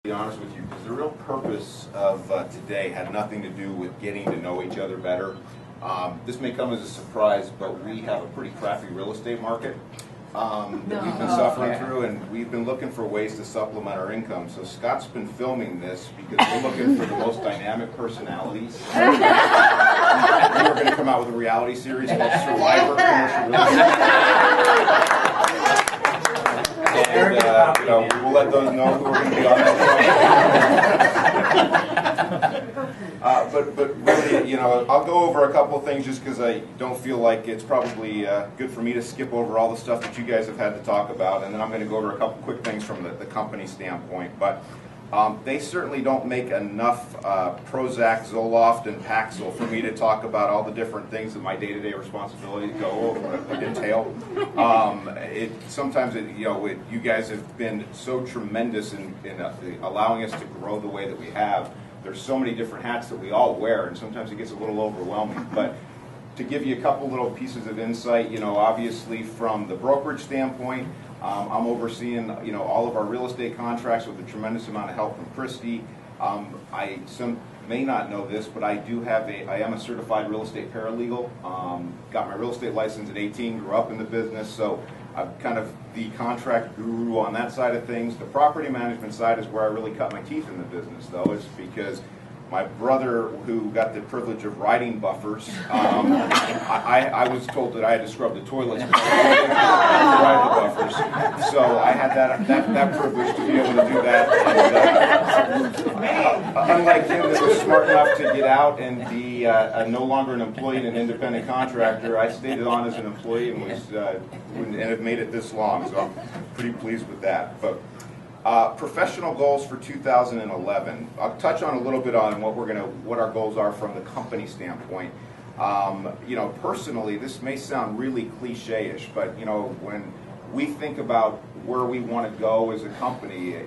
Be honest with you, because the real purpose of today had nothing to do with getting to know each other better. This may come as a surprise, but we have a pretty crappy real estate market that we've been suffering through, and we've been looking for ways to supplement our income. So Scott's been filming this because we're looking for the most dynamic personalities. We're going to come out with a reality series called Survivor Commercial Real Estate. And we'll let those know who are going to be on that show. But really, I'll go over a couple of things just because I don't feel like it's probably good for me to skip over all the stuff that you guys have had to talk about, and then I'm going to go over a couple quick things from the company standpoint. But they certainly don't make enough Prozac, Zoloft, and Paxil for me to talk about all the different things that my day-to-day responsibilities entail. Sometimes you guys have been so tremendous in allowing us to grow the way that we have. There's so many different hats that we all wear, and sometimes it gets a little overwhelming. But to give you a couple little pieces of insight, obviously from the brokerage standpoint, I'm overseeing, all of our real estate contracts with a tremendous amount of help from Christy. Some may not know this, but I am a certified real estate paralegal. Got my real estate license at 18, grew up in the business, so I'm kind of the contract guru on that side of things. The property management side is where I really cut my teeth in the business, though. It's because my brother, who got the privilege of riding buffers, I was told that I had to scrub the toilets before I ride the buffers. So I had that privilege to be able to do that. And, unlike him, that was smart enough to get out and be no longer an employee and an independent contractor, I stayed on as an employee and have made it this long. So I'm pretty pleased with that. But professional goals for 2011. I'll touch on a little bit on what our goals are from the company standpoint. Personally, this may sound really cliche-ish, but when we think about where we want to go as a company,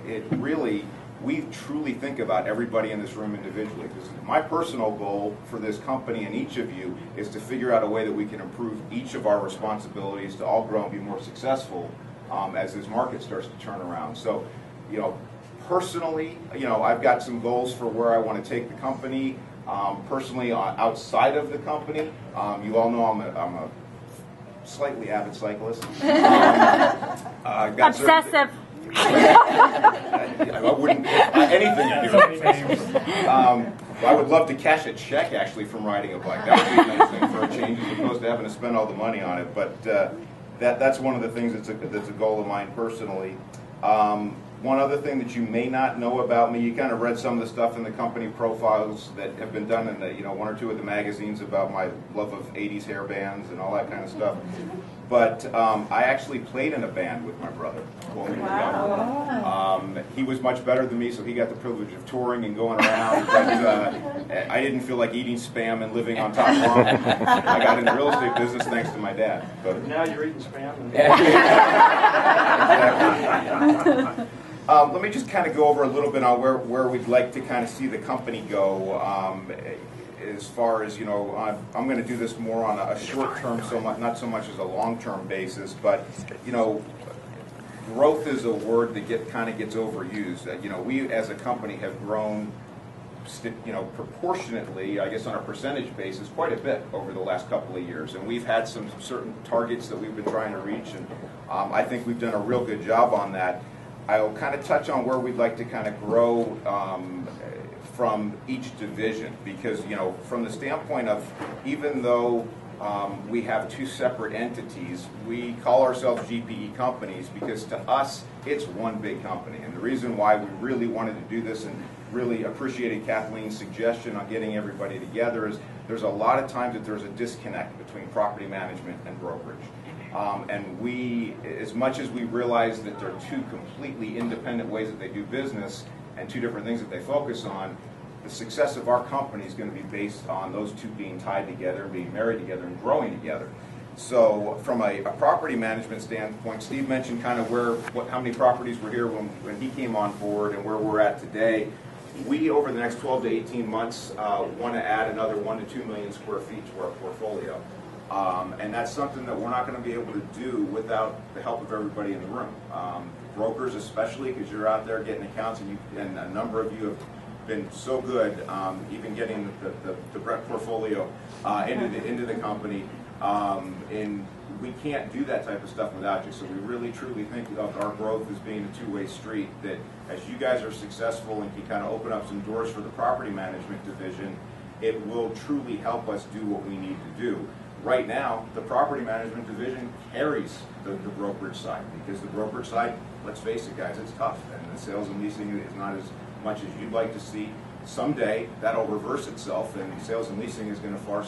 we truly think about everybody in this room individually. Because my personal goal for this company and each of you is to figure out a way that we can improve each of our responsibilities to all grow and be more successful as this market starts to turn around. So, personally, I've got some goals for where I want to take the company. Personally, outside of the company, you all know I'm a slightly avid cyclist. Obsessive. I wouldn't anything to do with it. I would love to cash a check actually from riding a bike. That would be a nice thing for a change, as opposed to having to spend all the money on it. But that's one of the things that's a goal of mine personally. One other thing that you may not know about me, you kind of read some of the stuff in the company profiles that have been done in the, one or two of the magazines about my love of 80s hair bands and all that kind of stuff. But I actually played in a band with my brother when we were younger. He was much better than me, so he got the privilege of touring and going around. But I didn't feel like eating Spam and living on top ramen. I got in the real estate business thanks to my dad. But now you're eating Spam. Exactly. Let me just kind of go over a little bit on where we'd like to kind of see the company go. As far as, I'm going to do this more on a short term, not so much as a long term basis, but, growth is a word that kind of gets overused. We as a company have grown, proportionately, I guess on a percentage basis, quite a bit over the last couple of years. And we've had some certain targets that we've been trying to reach, and I think we've done a real good job on that. I'll kind of touch on where we'd like to kind of grow from each division, because from the standpoint of, even though we have two separate entities, we call ourselves GPE companies because to us it's one big company. And the reason why we really wanted to do this and really appreciated Kathleen's suggestion on getting everybody together is there's a lot of times that there's a disconnect between property management and brokerage. And we, as much as we realize that they're two completely independent ways that they do business and two different things that they focus on, the success of our company is going to be based on those two being tied together, being married together, and growing together. So from a property management standpoint, Steve mentioned kind of how many properties were here when he came on board and where we're at today. We, over the next 12 to 18 months, want to add another 1 to 2 million square feet to our portfolio. And that's something that we're not going to be able to do without the help of everybody in the room. Brokers especially, because you're out there getting accounts, and a number of you have been so good, even getting the Brett portfolio into the company. And we can't do that type of stuff without you. So we really truly think of our growth as being a two-way street, that as you guys are successful and can kind of open up some doors for the property management division, it will truly help us do what we need to do. Right now, the property management division carries the brokerage side, because the brokerage side, let's face it guys, it's tough, and the sales and leasing is not as much as you'd like to see. Someday that'll reverse itself, and sales and leasing is going to far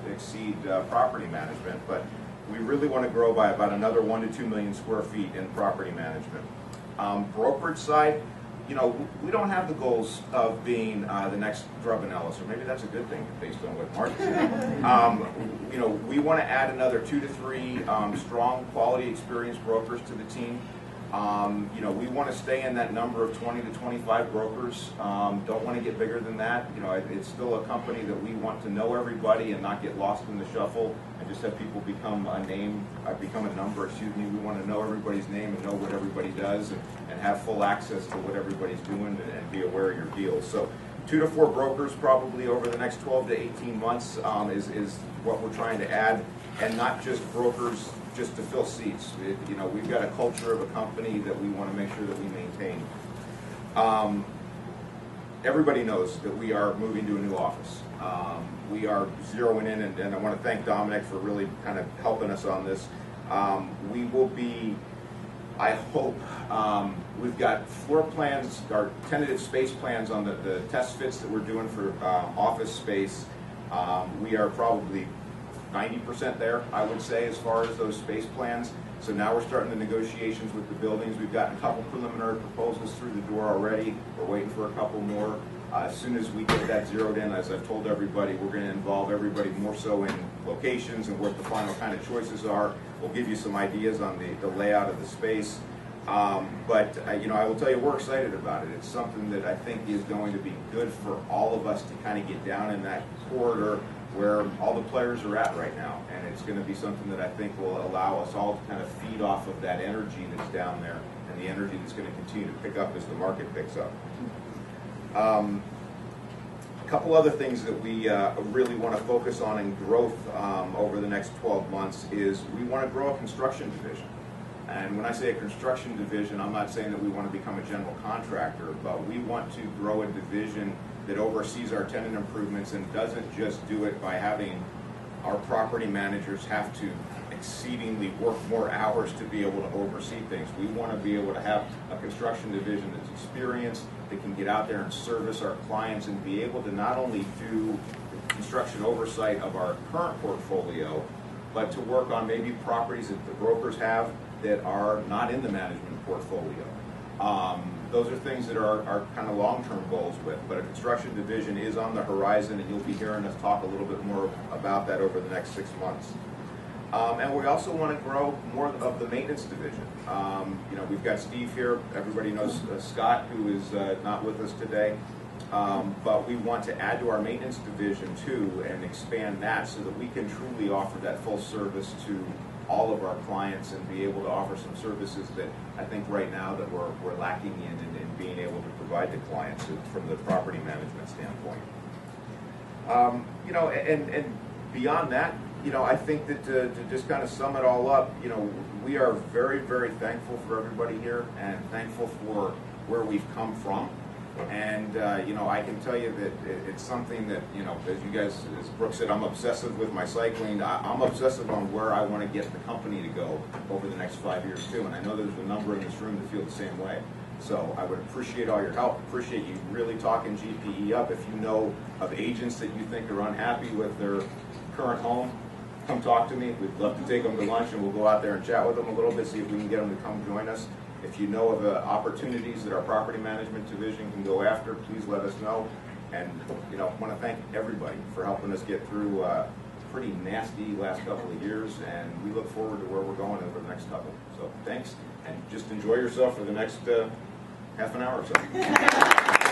exceed property management, but we really want to grow by about another 1 to 2 million square feet in property management. Brokerage side, you know, we don't have the goals of being the next Drubb and Ellis, or maybe that's a good thing based on what Mark said. You know, we want to add another 2 to 3 strong, quality, experienced brokers to the team. You know, we want to stay in that number of 20 to 25 brokers. Don't want to get bigger than that. You know, it's still a company that we want to know everybody and not get lost in the shuffle and just have people become a number, excuse me. We want to know everybody's name and know what everybody does, and have full access to what everybody's doing, and be aware of your deals. So 2 to 4 brokers probably over the next 12 to 18 months is what we're trying to add, and not just brokers just to fill seats. You know, we've got a culture of a company that we want to make sure that we maintain. Everybody knows that we are moving to a new office. We are zeroing in, and I want to thank Dominic for really kind of helping us on this. We will be, I hope, we've got floor plans, our tentative space plans on the test fits that we're doing for office space. We are probably 90% there, I would say, as far as those space plans. So now we're starting the negotiations with the buildings. We've gotten a couple preliminary proposals through the door already. We're waiting for a couple more. As soon as we get that zeroed in, as I've told everybody, we're going to involve everybody more so in locations and what the final kind of choices are. We'll give you some ideas on the layout of the space. But you know, I will tell you, we're excited about it. It's something that I think is going to be good for all of us to kind of get down in that corridor where all the players are at right now, and it's going to be something that I think will allow us all to kind of feed off of that energy that's down there, and the energy that's going to continue to pick up as the market picks up. A couple other things that we really want to focus on in growth over the next 12 months is we want to grow a construction division. And when I say a construction division, I'm not saying that we want to become a general contractor, but we want to grow a division that oversees our tenant improvements and doesn't just do it by having our property managers have to exceedingly work more hours to be able to oversee things. We want to be able to have a construction division that's experienced, that can get out there and service our clients and be able to not only do the construction oversight of our current portfolio, but to work on maybe properties that the brokers have that are not in the management portfolio. Those are things that are kind of long-term goals with, but a construction division is on the horizon, and you'll be hearing us talk a little bit more about that over the next 6 months. And we also want to grow more of the maintenance division. You know, we've got Steve here. Everybody knows Scott, who is not with us today. But we want to add to our maintenance division too, and expand that so that we can truly offer that full service to all of our clients and be able to offer some services that I think right now that we're lacking in being able to provide to clients from the property management standpoint. You know, and beyond that, you know, I think that to just kind of sum it all up, you know, we are very, very thankful for everybody here and thankful for where we've come from. And, you know, I can tell you that it's something that, you know, as you guys, as Brooke said, I'm obsessive with my cycling. I'm obsessive on where I want to get the company to go over the next 5 years, too. And I know there's a number in this room that feel the same way. So I would appreciate all your help, appreciate you really talking GPE up. If you know of agents that you think are unhappy with their current home, come talk to me. We'd love to take them to lunch, and we'll go out there and chat with them a little bit, see if we can get them to come join us. If you know of opportunities that our property management division can go after, please let us know. And, you know, I want to thank everybody for helping us get through a pretty nasty last couple of years, and we look forward to where we're going over the next couple. So thanks, and just enjoy yourself for the next half an hour or so.